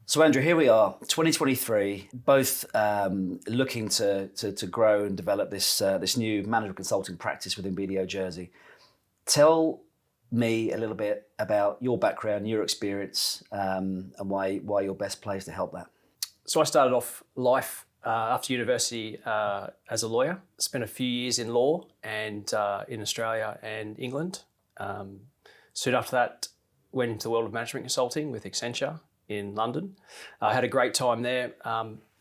So Andrew, here we are, 2023, both looking to grow and develop this new management consulting practice within BDO Jersey. Tell me a little bit about your background, your experience, and why you're best placed to help that. So I started off life after university as a lawyer. Spent a few years in law and in Australia and England. Soon after that, went into the world of management consulting with Accenture in London. I had a great time there,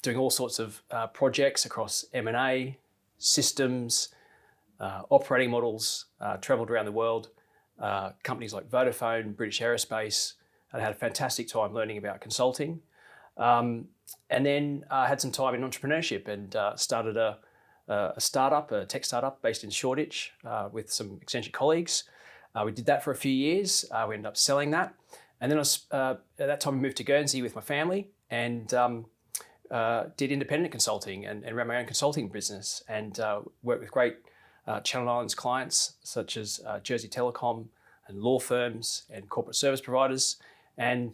doing all sorts of projects across M&A, systems, operating models, travelled around the world, companies like Vodafone, British Aerospace. I had a fantastic time learning about consulting. And then I had some time in entrepreneurship and started a startup, a tech startup based in Shoreditch with some Accenture colleagues. We did that for a few years. We ended up selling that. And then at that time, I moved to Guernsey with my family and did independent consulting and ran my own consulting business and worked with great Channel Islands clients such as Jersey Telecom and law firms and corporate service providers, and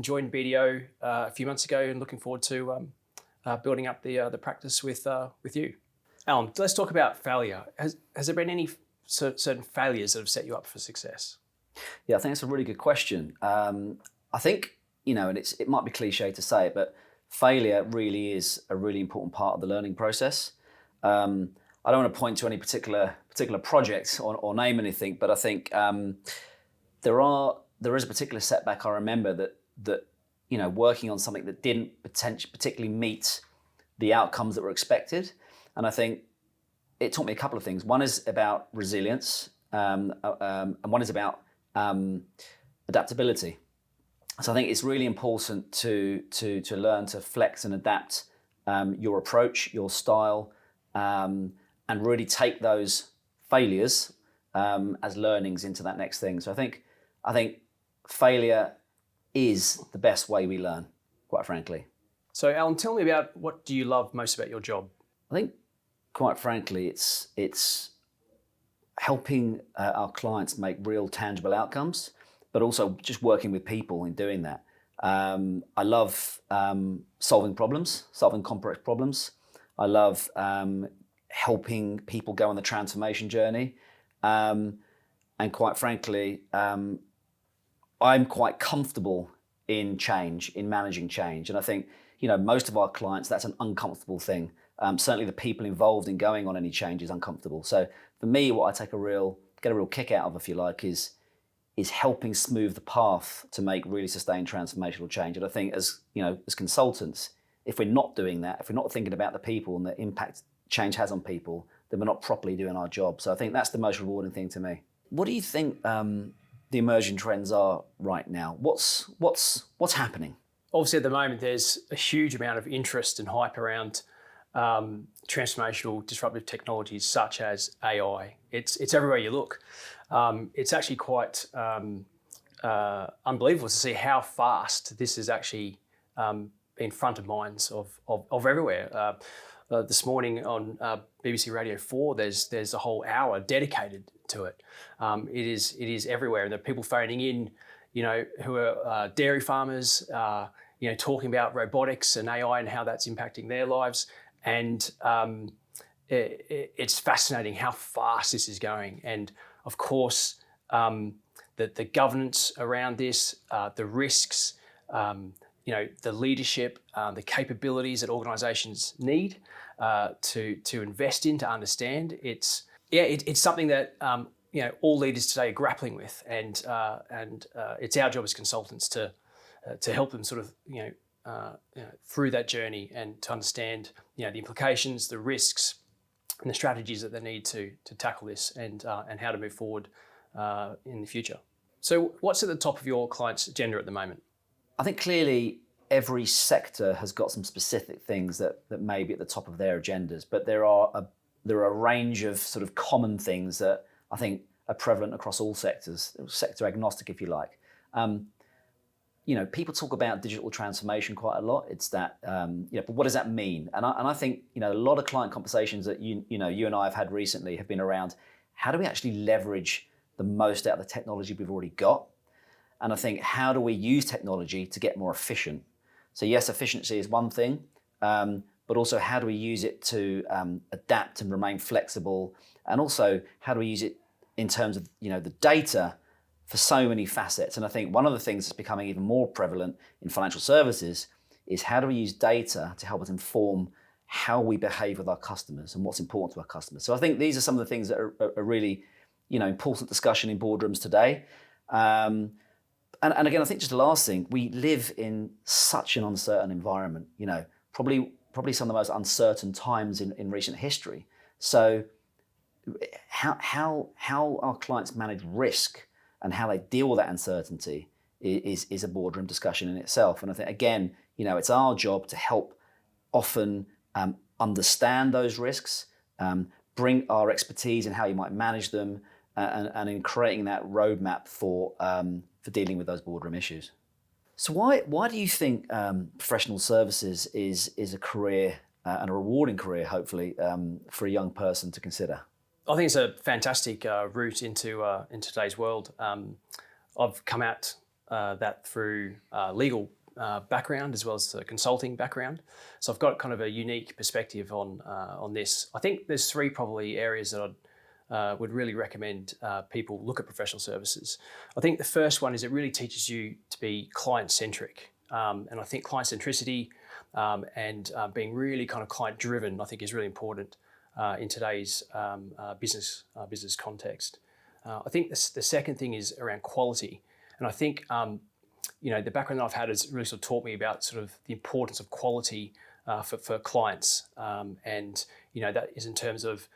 joined BDO a few months ago and looking forward to building up the practice with you. Allam, let's talk about failure. Has there been any certain failures that have set you up for success? Yeah, I think it's a really good question. I think, and it might be cliche to say it, but failure really is a really important part of the learning process. I don't want to point to any particular project or name anything, but I think there is a particular setback I remember that working on something that didn't particularly meet the outcomes that were expected. And I think it taught me a couple of things. One is about resilience, and one is about adaptability. So I think it's really important to learn to flex and adapt your approach, your style, and really take those failures as learnings into that next thing. So I think failure is the best way we learn, quite frankly. So Allam, tell me about what do you love most about your job? I think, quite frankly, it's helping our clients make real tangible outcomes, but also just working with people in doing that. I love solving complex problems. I love helping people go on the transformation journey. And quite frankly, I'm quite comfortable in change, in managing change. And I think, most of our clients, that's an uncomfortable thing. Certainly the people involved in going on any change is uncomfortable. So for me, what I get a real kick out of, if you like, is helping smooth the path to make really sustained transformational change. And I think as consultants, if we're not doing that, if we're not thinking about the people and the impact change has on people, then we're not properly doing our job. So I think that's the most rewarding thing to me. What do you think the emerging trends are right now? What's happening? Obviously, at the moment, there's a huge amount of interest and hype around transformational, disruptive technologies such as AI. It's everywhere you look. It's actually quite unbelievable to see how fast this is actually been front of minds of everywhere. This morning on BBC Radio 4, there's a whole hour dedicated to it. It is everywhere, and there are people phoning in, who are dairy farmers, talking about robotics and AI and how that's impacting their lives. And it's fascinating how fast this is going. And of course, the governance around this, the risks, the leadership, the capabilities that organisations need to invest in, to understand. It's something that all leaders today are grappling with, and it's our job as consultants to help them sort of through that journey and to understand the implications, the risks, and the strategies that they need to tackle this and how to move forward in the future. So what's at the top of your client's agenda at the moment? I think clearly every sector has got some specific things that may be at the top of their agendas, but there are a range of sort of common things that I think are prevalent across all sectors, sector agnostic, if you like. People talk about digital transformation quite a lot. It's that, but what does that mean? And I think, a lot of client conversations that you and I have had recently have been around how do we actually leverage the most out of the technology we've already got? And I think how do we use technology to get more efficient? So yes, efficiency is one thing, but also how do we use it to adapt and remain flexible, and also how do we use it in terms of the data for so many facets. And I think one of the things that's becoming even more prevalent in financial services is how do we use data to help us inform how we behave with our customers and what's important to our customers. So I think these are some of the things that are really important discussion in boardrooms today. And again, I think just the last thing, we live in such an uncertain environment, probably some of the most uncertain times in recent history. So how our clients manage risk and how they deal with that uncertainty is a boardroom discussion in itself. And I think, again, it's our job to help often understand those risks, bring our expertise in how you might manage them, and in creating that roadmap for dealing with those boardroom issues. So why do you think professional services is a career and a rewarding career, hopefully, for a young person to consider? I think it's a fantastic route into today's world. I've come at that through legal background as well as the consulting background, so I've got kind of a unique perspective on this. I think there's three probably areas that I would really recommend people look at professional services. I think the first one is it really teaches you to be client-centric, and I think client centricity and being really kind of client-driven, I think, is really important in today's business context. I think the second thing is around quality, and I think the background that I've had has really sort of taught me about sort of the importance of quality for clients, and that is in terms of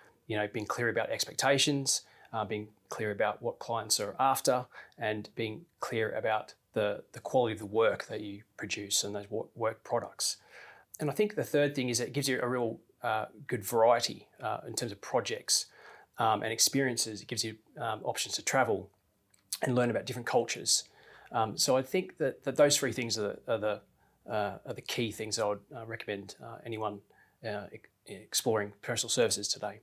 being clear about expectations, being clear about what clients are after, and being clear about the quality of the work that you produce and those work products. And I think the third thing is it gives you a real good variety in terms of projects and experiences. It gives you options to travel and learn about different cultures. So I think that those three things are the key things I would recommend anyone exploring professional services today.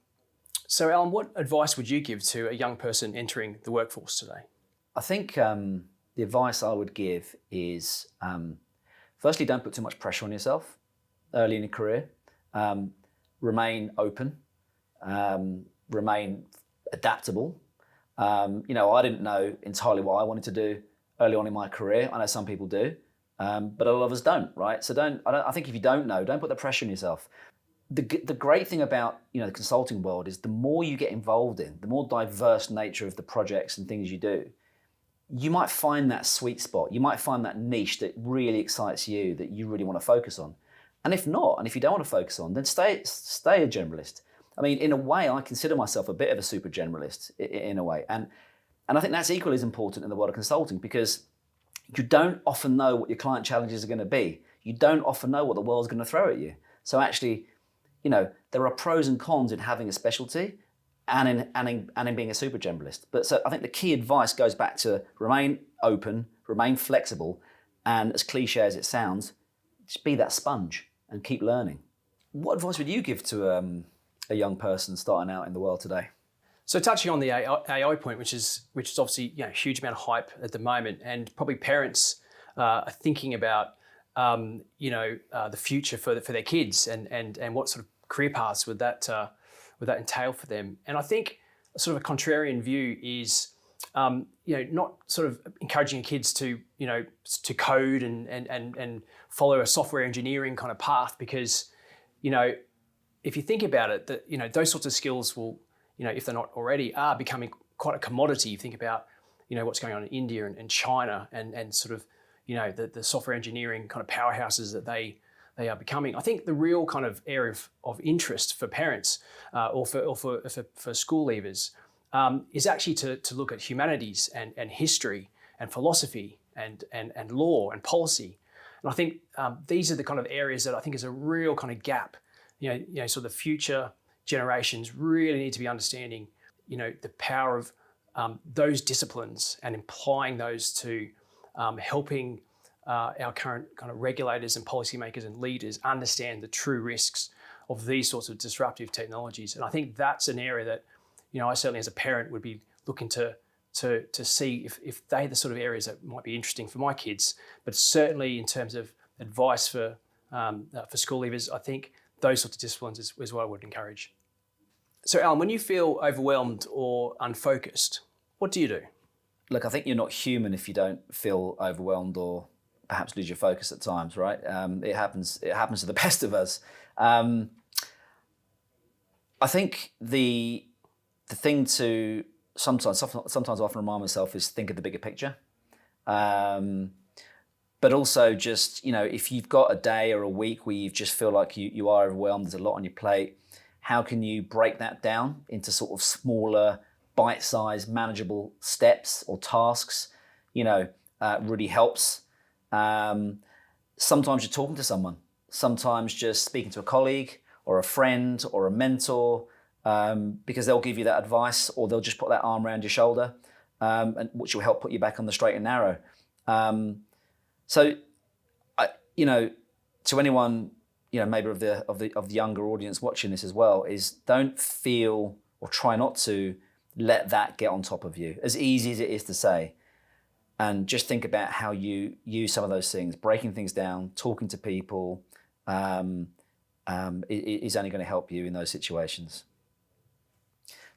So Allam, what advice would you give to a young person entering the workforce today? I think the advice I would give is, firstly, don't put too much pressure on yourself early in your career. Remain open, remain adaptable. I didn't know entirely what I wanted to do early on in my career. I know some people do, but a lot of us don't, right? So I think if you don't know, don't put the pressure on yourself. The great thing about the consulting world is the more you get involved in, the more diverse nature of the projects and things you do, you might find that sweet spot. You might find that niche that really excites you, that you really want to focus on. And if not, and if you don't want to focus on, then stay a generalist. I mean, in a way, I consider myself a bit of a super generalist in a way. And I think that's equally as important in the world of consulting, because you don't often know what your client challenges are going to be. You don't often know what the world's going to throw at you. So actually, there are pros and cons in having a specialty and in being a super generalist. But so I think the key advice goes back to remain open, remain flexible, and as cliche as it sounds, just be that sponge and keep learning. What advice would you give to a young person starting out in the world today? So touching on the AI point, which is obviously a huge amount of hype at the moment, and probably parents are thinking about the future for their kids and what sort of career paths would that entail for them. And I think sort of a contrarian view is not sort of encouraging kids to code and follow a software engineering kind of path, because if you think about it, that those sorts of skills will, if they're not already, are becoming quite a commodity. You think about what's going on in India and China and sort of the software engineering kind of powerhouses that they are becoming. I think the real kind of area of interest for parents or for school leavers is actually to look at humanities and history and philosophy and law and policy. And I think these are the kind of areas that I think is a real kind of gap. So the future generations really need to be understanding, the power of those disciplines and applying those to helping our current kind of regulators and policymakers and leaders understand the true risks of these sorts of disruptive technologies. And I think that's an area that, I certainly as a parent would be looking to see if they're the sort of areas that might be interesting for my kids. But certainly in terms of advice for school leavers, I think those sorts of disciplines is what I would encourage. So, Allam, when you feel overwhelmed or unfocused, what do you do? Look, I think you're not human if you don't feel overwhelmed or perhaps lose your focus at times, right? It happens. It happens to the best of us. I think the thing to sometimes I often remind myself is think of the bigger picture. But also just, if you've got a day or a week where you just feel like you are overwhelmed, there's a lot on your plate, how can you break that down into sort of smaller, bite-sized, manageable steps or tasks, really helps. Sometimes you're talking to someone, sometimes just speaking to a colleague or a friend or a mentor, because they'll give you that advice or they'll just put that arm around your shoulder, and which will help put you back on the straight and narrow. So, to anyone, maybe of the younger audience watching this as well, is don't feel or try not to let that get on top of you, as easy as it is to say. And just think about how you use some of those things, breaking things down, talking to people, is only going to help you in those situations.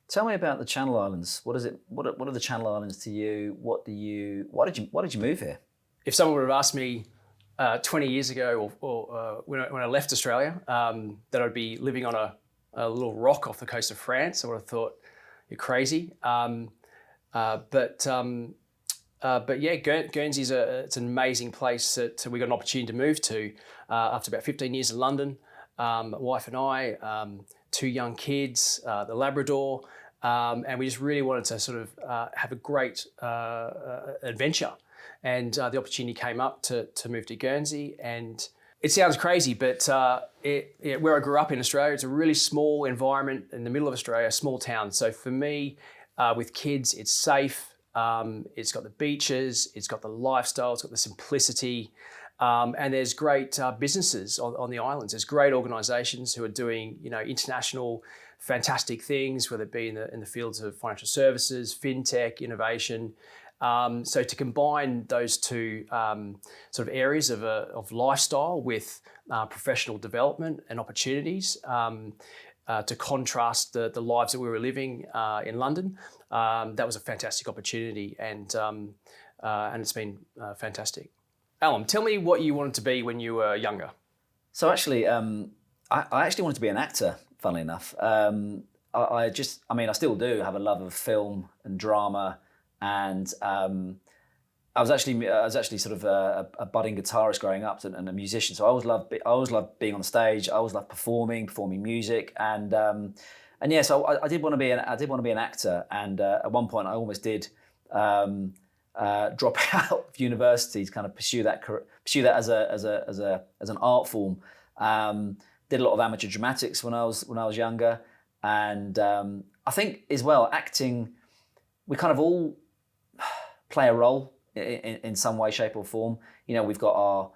Tell me about the Channel Islands. What is it? What are the Channel Islands to you? Why did you move here? If someone would have asked me 20 years ago, or when I left Australia, that I'd be living on a little rock off the coast of France, I would have thought you're crazy. But yeah, Guernsey's it's an amazing place that we got an opportunity to move to after about 15 years in London. My wife and I, 2 young kids, the Labrador, and we just really wanted to sort of have a great adventure. And the opportunity came up to move to Guernsey. And it sounds crazy, but where I grew up in Australia, it's a really small environment in the middle of Australia, a small town. So for me, with kids, it's safe. It's got the beaches, it's got the lifestyle, it's got the simplicity. And there's great businesses on the islands. There's great organisations who are doing, international, fantastic things, whether it be in the fields of financial services, fintech, innovation. So to combine those two sort of areas of lifestyle with professional development and opportunities, to contrast the lives that we were living in London, that was a fantastic opportunity, and it's been fantastic. Allam, tell me what you wanted to be when you were younger. So actually, I actually wanted to be an actor, funnily enough. I still do have a love of film and drama, and I was actually sort of a budding guitarist growing up and a musician. So I always loved being on stage. I always loved performing music, and yeah. So I did want to be an actor, and at one point I almost did drop out of university to kind of pursue that as an art form. Did a lot of amateur dramatics when I was younger, and I think as well acting, we kind of all play a role in some way, shape, or form. We've got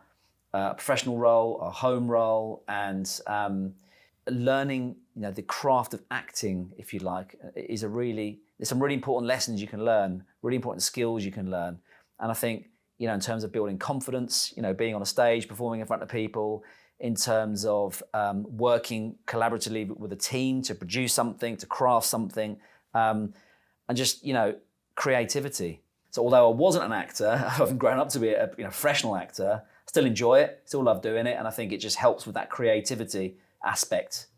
our professional role, our home role, and learning, the craft of acting, if you like, there's some really important lessons you can learn, really important skills you can learn. And I think, in terms of building confidence, being on a stage, performing in front of people, in terms of working collaboratively with a team to produce something, to craft something, and just, creativity. So although I wasn't an actor, I haven't grown up to be a professional actor, still enjoy it, still love doing it. And I think it just helps with that creativity aspect,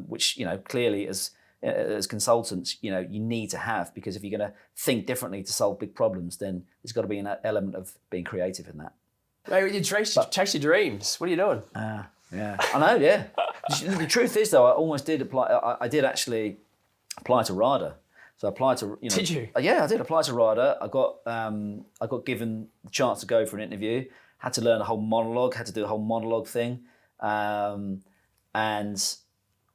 which, clearly as consultants, you need to have, because if you're going to think differently to solve big problems, then there's got to be an element of being creative in that. Mate, you chase your dreams. What are you doing? Yeah, I know, yeah. The truth is, though, I almost did apply. I did actually apply to RADA. So I applied to, Did you? Yeah, I did apply to RADA. I got given the chance to go for an interview. Had to learn a whole monologue. Had to do a whole monologue thing, and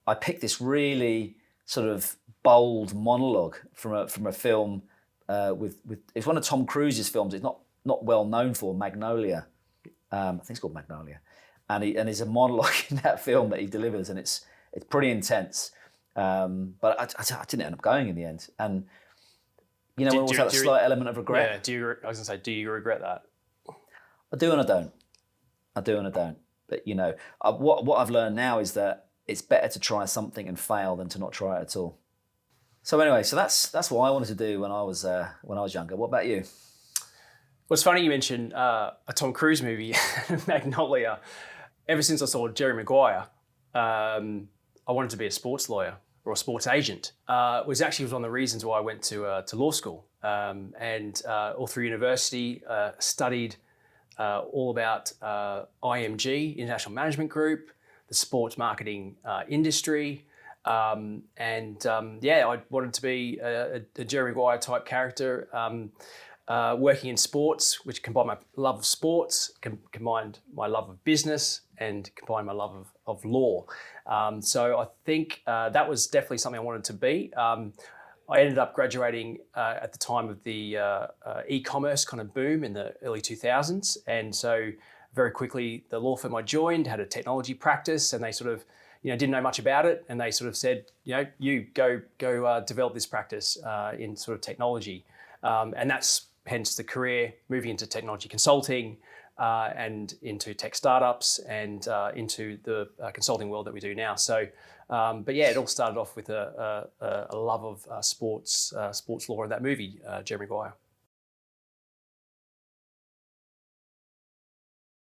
I picked this really sort of bold monologue from a film with it's one of Tom Cruise's films. It's not well known for, Magnolia. I think it's called Magnolia, and it's a monologue in that film that he delivers, and it's pretty intense. But I didn't end up going in the end, and we always have a slight element of regret. Yeah. I was gonna say, do you regret that? I do and I don't. I do and I don't. But what I've learned now is that it's better to try something and fail than to not try it at all. So anyway, so that's what I wanted to do when I was younger. What about you? Well, it's funny you mentioned a Tom Cruise movie, Magnolia. Ever since I saw Jerry Maguire, I wanted to be a sports lawyer or a sports agent. It was one of the reasons why I went to law school, and all through university studied all about IMG, International Management Group, the sports marketing industry. I wanted to be a Jerry Maguire type character, working in sports, which combined my love of sports, combined my love of business, and combined my love of law. So I think that was definitely something I wanted to be. I ended up graduating at the time of the e-commerce kind of boom in the early 2000s. And so very quickly, the law firm I joined had a technology practice, and they sort of didn't know much about it. And they sort of said, you go develop this practice in sort of technology. And that's hence the career moving into technology consulting and into tech startups and into the consulting world that we do now. So, it all started off with a love of sports law and that movie, Jerry Maguire.